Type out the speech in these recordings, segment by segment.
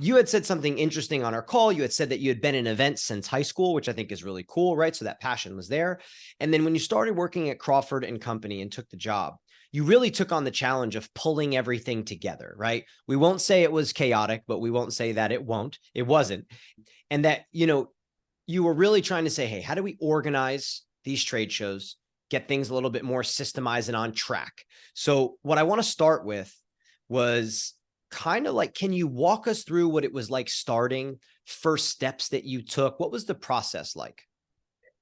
You had said something interesting on our call. You had said that you had been in events since high school, which I think is really cool, right? So that passion was there. And then when you started working at Crawford and Company and took the job, you really took on the challenge of pulling everything together, right? We won't say it was chaotic, but we won't say that it wasn't. And that, you were really trying to say, hey, how do we organize these trade shows, get things a little bit more systemized and on track? So what I want to start with was kind of like, can you walk us through what it was like starting, first steps that you took? What was the process like?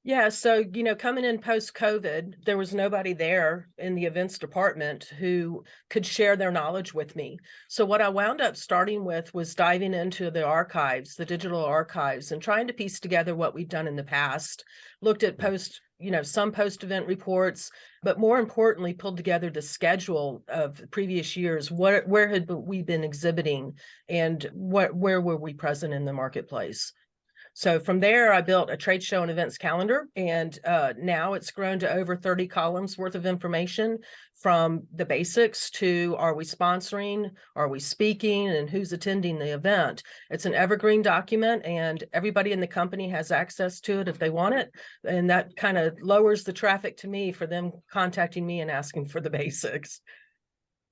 Yeah, so, coming in post-COVID, there was nobody there in the events department who could share their knowledge with me. So what I wound up starting with was diving into the archives, the digital archives, and trying to piece together what we'd done in the past. Looked at some post-event reports, but more importantly, pulled together the schedule of previous years. Where had we been exhibiting, and where were we present in the marketplace? So from there, I built a trade show and events calendar, and now it's grown to over 30 columns worth of information, from the basics to are we sponsoring, are we speaking, and who's attending the event. It's an evergreen document, and everybody in the company has access to it if they want it. And that kind of lowers the traffic to me for them contacting me and asking for the basics.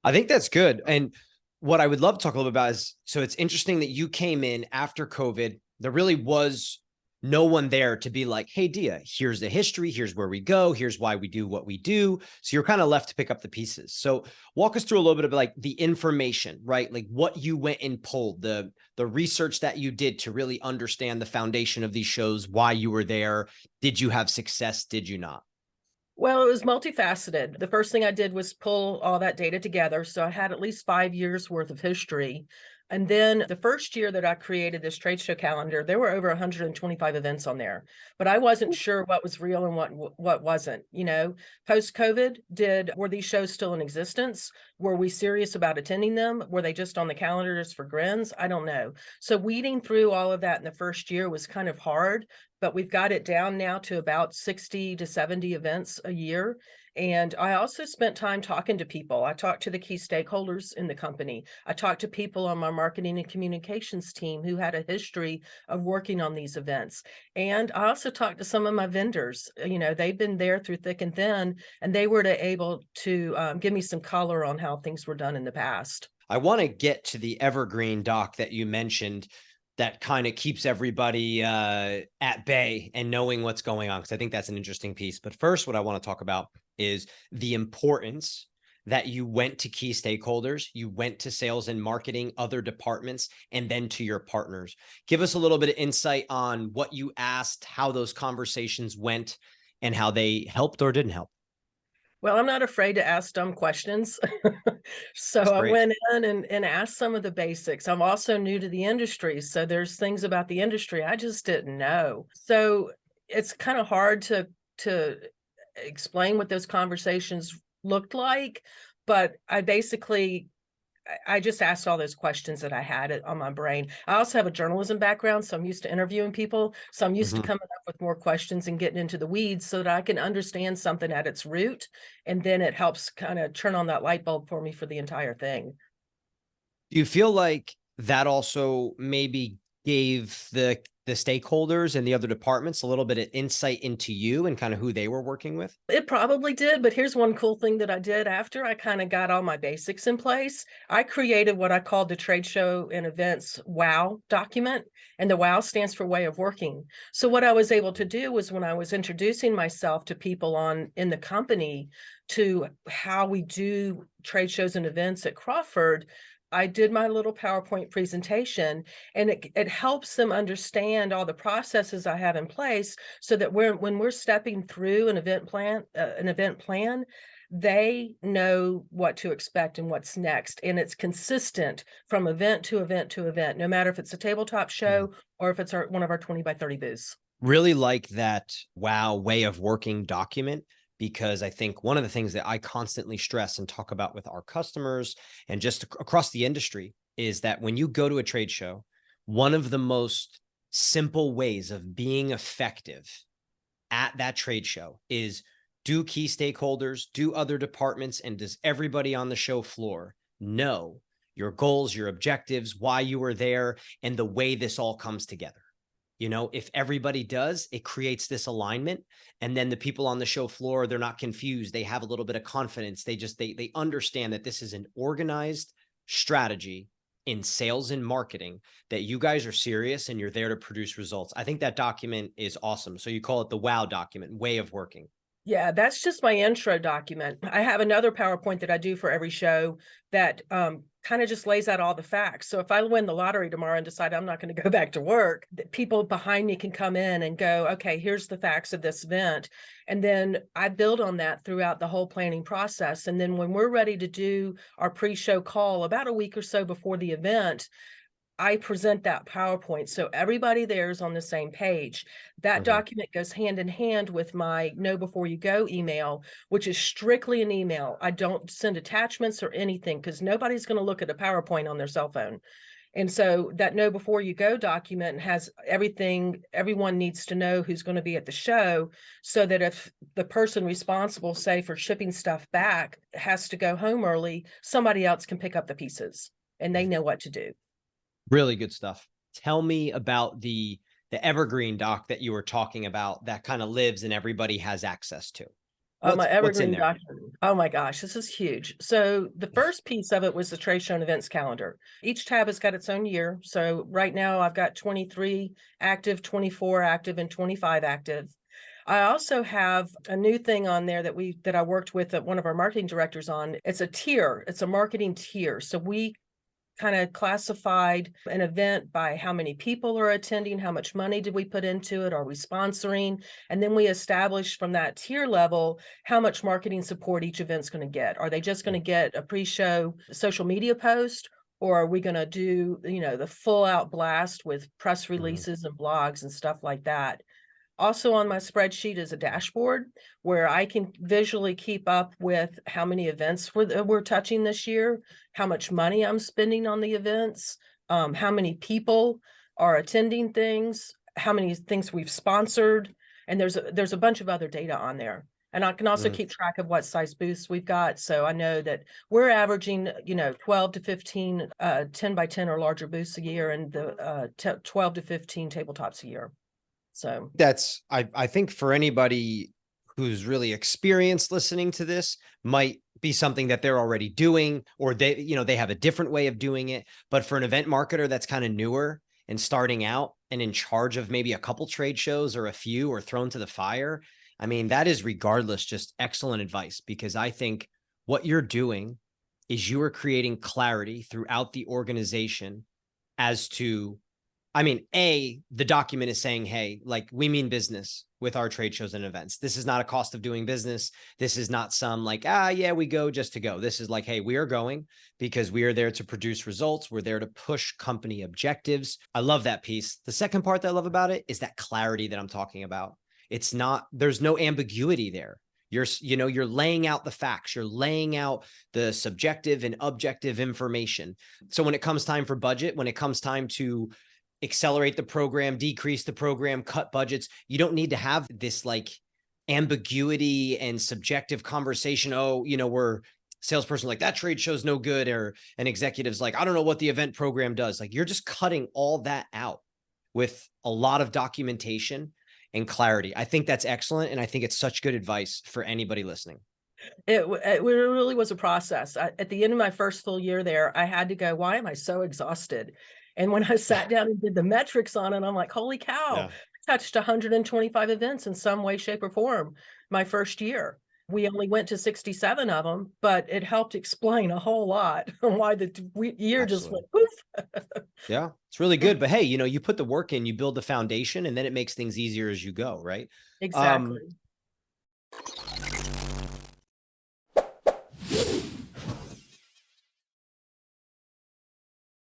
I think that's good. And what I would love to talk a little bit about is, so it's interesting that you came in after COVID. There really was no one there to be like, hey, Dia, here's the history. Here's where we go. Here's why we do what we do. So you're kind of left to pick up the pieces. So walk us through a little bit of like the information, right? Like what you went and pulled, the research that you did to really understand the foundation of these shows, why you were there. Did you have success? Did you not? Well, it was multifaceted. The first thing I did was pull all that data together. So I had at least 5 years worth of history. And then the first year that I created this trade show calendar, there were over 125 events on there, but I wasn't sure what was real and what wasn't. Post COVID, were these shows still in existence? Were we serious about attending them? Were they just on the calendar just for grins? I don't know. So weeding through all of that in the first year was kind of hard, but we've got it down now to about 60 to 70 events a year. And I also spent time talking to people. I talked to the key stakeholders in the company. I talked to people on my marketing and communications team who had a history of working on these events. And I also talked to some of my vendors. They've been there through thick and thin, and they were able to give me some color on how things were done in the past. I want to get to the Evergreen doc that you mentioned that kind of keeps everybody at bay and knowing what's going on, because I think that's an interesting piece. But first, what I want to talk about is the importance that you went to key stakeholders, you went to sales and marketing, other departments, and then to your partners. Give us a little bit of insight on what you asked, how those conversations went, and how they helped or didn't help. Well, I'm not afraid to ask dumb questions. So That's I great. went in and asked some of the basics. I'm also new to the industry, so there's things about the industry I just didn't know. So it's kind of hard to explain what those conversations looked like, but I just asked all those questions that I had on my brain. I also have a journalism background, so I'm used to interviewing people. So I'm used to Mhm. coming up with more questions and getting into the weeds so that I can understand something at its root. And then it helps kind of turn on that light bulb for me for the entire thing. Do you feel like that also maybe gave the stakeholders and the other departments a little bit of insight into you and kind of who they were working with? It probably did, but here's one cool thing that I did after I kind of got all my basics in place. I created what I called the trade show and events WOW document, and the WOW stands for way of working. So what I was able to do was, when I was introducing myself to people in the company to how we do trade shows and events at Crawford, I did my little PowerPoint presentation, and it helps them understand all the processes I have in place, so that when we're stepping through an event plan, they know what to expect and what's next. And it's consistent from event to event to event, no matter if it's a tabletop Yeah. show or if it's one of our 20 by 30 booths. Really like that wow way of working document, because I think one of the things that I constantly stress and talk about with our customers and just across the industry is that when you go to a trade show, one of the most simple ways of being effective at that trade show is, do key stakeholders, do other departments, and does everybody on the show floor know your goals, your objectives, why you were there, and the way this all comes together. You know, if everybody does, it creates this alignment. And then the people on the show floor, they're not confused. They have a little bit of confidence. They understand that this is an organized strategy in sales and marketing, that you guys are serious and you're there to produce results. I think that document is awesome. So you call it the WOW document, way of working. Yeah, that's just my intro document. I have another PowerPoint that I do for every show that kind of just lays out all the facts. So if I win the lottery tomorrow and decide I'm not going to go back to work, people behind me can come in and go, okay, here's the facts of this event. And then I build on that throughout the whole planning process. And then when we're ready to do our pre-show call about a week or so before the event, I present that PowerPoint. So everybody there is on the same page. That document goes hand in hand with my Know Before You Go email, which is strictly an email. I don't send attachments or anything because nobody's going to look at a PowerPoint on their cell phone. And so that Know Before You Go document has everything everyone needs to know who's going to be at the show, so that if the person responsible, say, for shipping stuff back has to go home early, somebody else can pick up the pieces and they know what to do. Really good stuff. Tell me about the Evergreen doc that you were talking about that kind of lives and everybody has access to. My Evergreen document. Oh my gosh, this is huge. So the first piece of it was the trade show and events calendar. Each tab has got its own year. So right now I've got 23 active, 24 active, and 25 active. I also have a new thing on there that I worked with one of our marketing directors on. It's a tier. It's a marketing tier. So we kind of classified an event by how many people are attending, how much money did we put into it, are we sponsoring? And then we established from that tier level how much marketing support each event's going to get. Are they just going to get a pre-show social media post, or are we going to do, the full out blast with press releases and blogs and stuff like that? Also on my spreadsheet is a dashboard where I can visually keep up with how many events we're touching this year, how much money I'm spending on the events, how many people are attending things, how many things we've sponsored. And there's a bunch of other data on there. And I can also keep track of what size booths we've got. So I know that we're averaging, 12 to 15, 10 by 10 or larger booths a year, and the 12 to 15 tabletops a year. So that's, I think for anybody who's really experienced listening to this, might be something that they're already doing, or they have a different way of doing it. But for an event marketer that's kind of newer and starting out and in charge of maybe a couple trade shows or a few, or thrown to the fire, I mean, that is regardless just excellent advice, because I think what you're doing is you are creating clarity throughout the organization as to, I mean, the document is saying, hey, like, we mean business with our trade shows and events. This is not a cost of doing business. This is not some like, yeah, we go just to go. This is like, hey, we are going because we are there to produce results. We're there to push company objectives. I love that piece. The second part that I love about it is that clarity that I'm talking about. It's not, there's no ambiguity there. You're laying out the facts. You're laying out the subjective and objective information. So when it comes time for budget, when it comes time to accelerate the program, decrease the program, cut budgets, you don't need to have this like ambiguity and subjective conversation. Oh, we're salesperson like, that trade show's no good, or an executive's like, I don't know what the event program does. Like, you're just cutting all that out with a lot of documentation and clarity. I think that's excellent. And I think it's such good advice for anybody listening. It really was a process. At the end of my first full year there, I had to go, why am I so exhausted? And when I sat down and did the metrics on it, I'm like, holy cow, I touched 125 events in some way, shape, or form my first year. We only went to 67 of them, but it helped explain a whole lot on why the year just went poof. Yeah, it's really good. But hey, you put the work in, you build the foundation, and then it makes things easier as you go, right? Exactly.